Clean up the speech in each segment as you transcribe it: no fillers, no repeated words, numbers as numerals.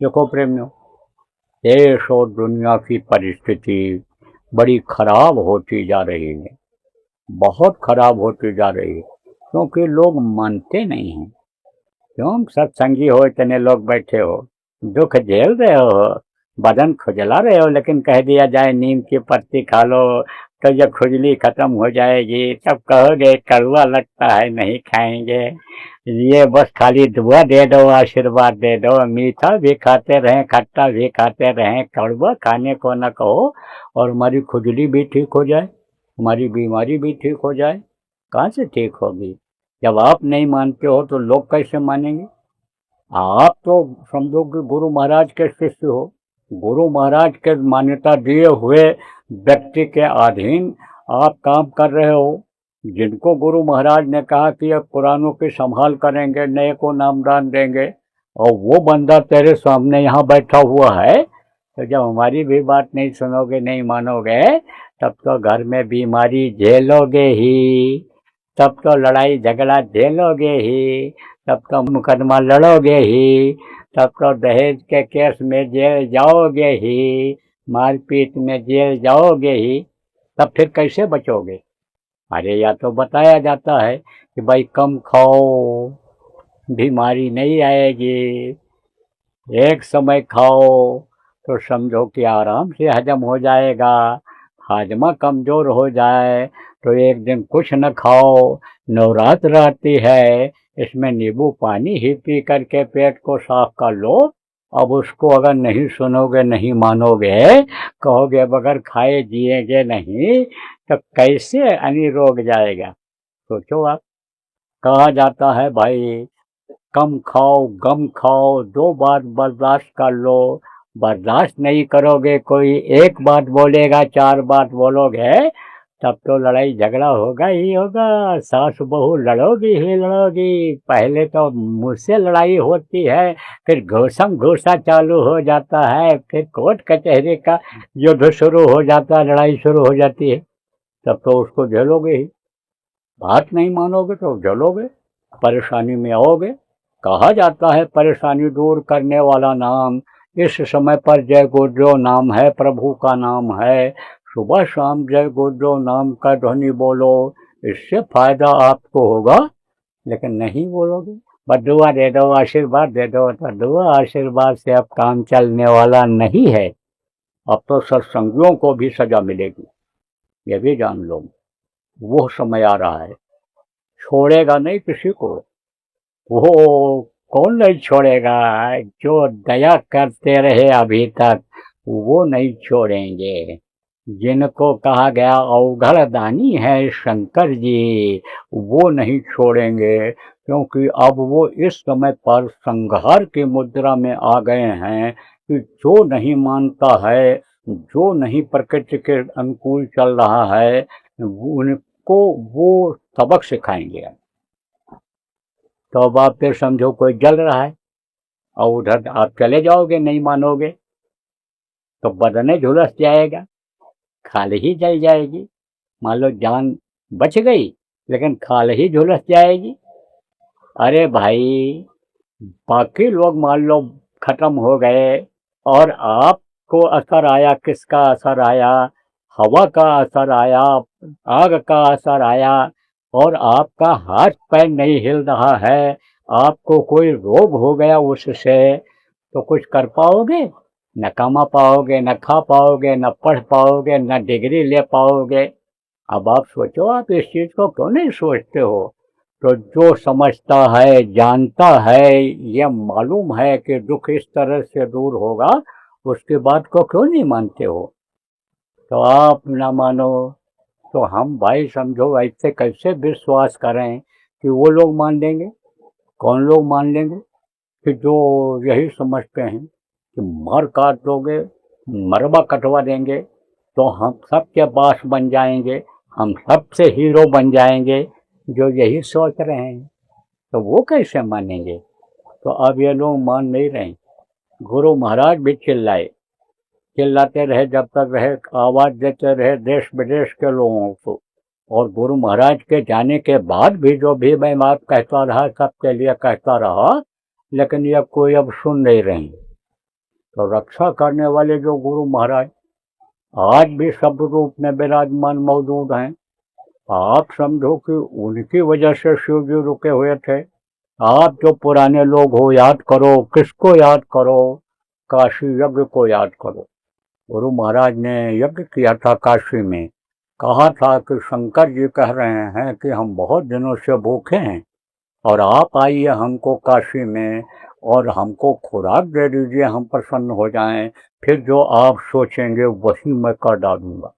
देखो प्रेमियों, देश और दुनिया की परिस्थिति बड़ी खराब होती जा रही है। बहुत खराब होती जा रही है, क्योंकि लोग मानते नहीं हैं। तुम सत्संगी हो, इतने लोग बैठे हो, दुख झेल रहे हो, बदन खुजला रहे हो, लेकिन कह दिया जाए नीम की पत्ती खा लो तो ये खुजली खत्म हो जाएगी, तब कहोगे कड़वा लगता है नहीं खाएंगे। ये बस खाली दुआ दे दो, आशीर्वाद दे दो, मीठा भी खाते रहें, खट्टा भी खाते रहें, कड़वा खाने को न कहो, और हमारी खुजली भी ठीक हो जाए, हमारी बीमारी भी ठीक हो जाए। कहाँ से ठीक होगी? जब आप नहीं मानते हो तो लोग कैसे मानेंगे? आप तो समझो कि गुरु महाराज के शिष्य हो, गुरु महाराज के मान्यता दिए हुए व्यक्ति के अधीन आप काम कर रहे हो, जिनको गुरु महाराज ने कहा कि अब पुरानों की संभाल करेंगे, नए को नामदान देंगे, और वो बंदा तेरे सामने यहाँ बैठा हुआ है। तो जब हमारी भी बात नहीं सुनोगे, नहीं मानोगे, तब तो घर में बीमारी झेलोगे ही, तब तो लड़ाई झगड़ा झेलोगे ही, तब तो मुकदमा लड़ोगे ही, तब तो दहेज के केस में जेल जाओगे ही, मारपीट में जेल जाओगे ही। तब फिर कैसे बचोगे? अरे या तो बताया जाता है कि भाई कम खाओ, बीमारी नहीं आएगी, एक समय खाओ तो समझो कि आराम से हजम हो जाएगा। हाजमा कमज़ोर हो जाए तो एक दिन कुछ न खाओ, नवरात्र आती है, इसमें नींबू पानी ही पी करके पेट को साफ कर लो। अब उसको अगर नहीं सुनोगे, नहीं मानोगे, कहोगे बगैर खाए जिएंगे नहीं, तो कैसे अनिरोग जाएगा? सोचो आप। कहा जाता है भाई कम खाओ गम खाओ, दो बात बर्दाश्त कर लो। बर्दाश्त नहीं करोगे, कोई एक बात बोलेगा, चार बात बोलोगे, तब तो लड़ाई झगड़ा होगा ही होगा। सास बहू लड़ोगी ही लड़ोगी। पहले तो मुझसे लड़ाई होती है, फिर घूसम घूसा चालू हो जाता है, फिर कोर्ट कचहरी का युद्ध शुरू हो जाता है, लड़ाई शुरू हो जाती है। तब तो उसको झेलोगे ही। बात नहीं मानोगे तो झेलोगे, परेशानी में आओगे। कहा जाता है परेशानी दूर करने वाला नाम, इस समय पर जय गुरुदेव नाम है, प्रभु का नाम है। सुबह शाम जय गुरुदेव नाम का ध्वनि बोलो, इससे फायदा आपको होगा। लेकिन नहीं बोलोगे, बस दुआ दे दो, आशीर्वाद दे दो, तो दुआ आशीर्वाद से अब काम चलने वाला नहीं है। अब तो सत्संगियों को भी सजा मिलेगी, ये भी जान लो। वो समय आ रहा है, छोड़ेगा नहीं किसी को वो। कौन नहीं छोड़ेगा? जो दया करते रहे अभी तक, वो नहीं छोड़ेंगे। जिनको कहा गया अवघड़ दानी है शंकर जी, वो नहीं छोड़ेंगे, क्योंकि अब वो इस समय पर संहार की मुद्रा में आ गए हैं कि जो नहीं मानता है, जो नहीं प्रकृति के अनुकूल चल रहा है, उनको वो सबक सिखाएंगे। तो अब आप फिर समझो कोई जल रहा है और उधर आप चले जाओगे, नहीं मानोगे, तो बदने झुलस जाएगा, खाल ही जल जाएगी। मान लो जान बच गई, लेकिन खाल ही झुलस जाएगी। अरे भाई, बाकी लोग मान लो खत्म हो गए, और आपको असर आया, किसका असर आया? हवा का असर आया, आग का असर आया, और आपका हाथ पैर नहीं हिल रहा है, आपको कोई रोग हो गया उससे, तो कुछ कर पाओगे? न कमा पाओगे, न खा पाओगे, न पढ़ पाओगे, न डिग्री ले पाओगे। अब आप सोचो, आप इस चीज को क्यों नहीं सोचते हो? तो जो समझता है, जानता है, ये मालूम है कि दुख इस तरह से दूर होगा, उसकी बात को क्यों नहीं मानते हो? तो आप ना मानो तो हम भाई समझो ऐसे कैसे विश्वास करें कि वो लोग मान लेंगे? कौन लोग मान लेंगे? कि जो यही समझते हैं कि मर काट दोगे, मरबा कटवा देंगे, तो हम सबके बास बन जाएंगे, हम सबसे हीरो बन जाएंगे। जो यही सोच रहे हैं, तो वो कैसे मानेंगे? तो अब ये लोग मान नहीं रहे। गुरु महाराज भी चिल्लाए, चिल्लाते रहे, जब तक रहे आवाज देते रहे देश विदेश के लोगों को। और गुरु महाराज के जाने के बाद भी जो भी मैं बात कहता रहा, सबके लिए कहता रहा, लेकिन ये कोई अब सुन नहीं रहे। तो रक्षा करने वाले जो गुरु महाराज आज भी शब्द रूप में विराजमान मौजूद हैं। आप समझो कि उनकी वजह से शिव जी रुके हुए थे। आप जो पुराने लोग हो, याद करो, किसको याद करो? काशी यज्ञ को याद करो। गुरु महाराज ने यज्ञ किया था काशी में। कहा था कि शंकर जी कह रहे हैं कि हम बहुत दिनों से भूखे हैं और आप आइए हमको काशी में और हमको खुराक दे दीजिए, हम प्रसन्न हो जाएं, फिर जो आप सोचेंगे वही मैं कर डालूंगा।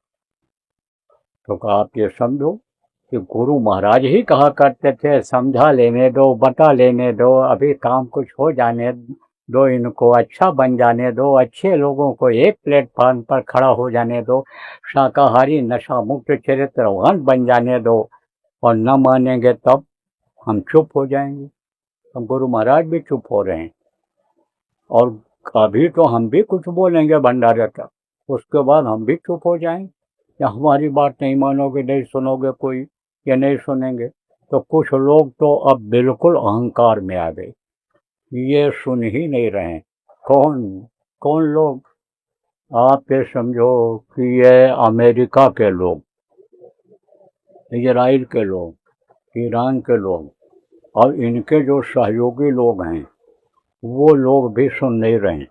तो आप ये समझो कि गुरु महाराज ही कहा करते थे, समझा लेने दो, बता लेने दो, अभी काम कुछ हो जाने दो, इनको अच्छा बन जाने दो, अच्छे लोगों को एक प्लेटफॉर्म पर खड़ा हो जाने दो, शाकाहारी नशा मुक्त चरित्रवान बन जाने दो, और न मानेंगे तब हम चुप हो जाएंगे। तो गुरु महाराज भी चुप हो रहे हैं, और अभी तो हम भी कुछ बोलेंगे भंडारे का, उसके बाद हम भी चुप हो जाएंगे, या हमारी बात नहीं मानोगे, नहीं सुनोगे कोई, या नहीं सुनेंगे। तो कुछ लोग तो अब बिल्कुल अहंकार में आ गए, ये सुन ही नहीं रहे। कौन कौन लोग? आप ये समझो कि ये अमेरिका के लोग, इजराइल के लोग, ईरान के लोग, और इनके जो सहयोगी लोग हैं वो लोग भी सुन नहीं रहे।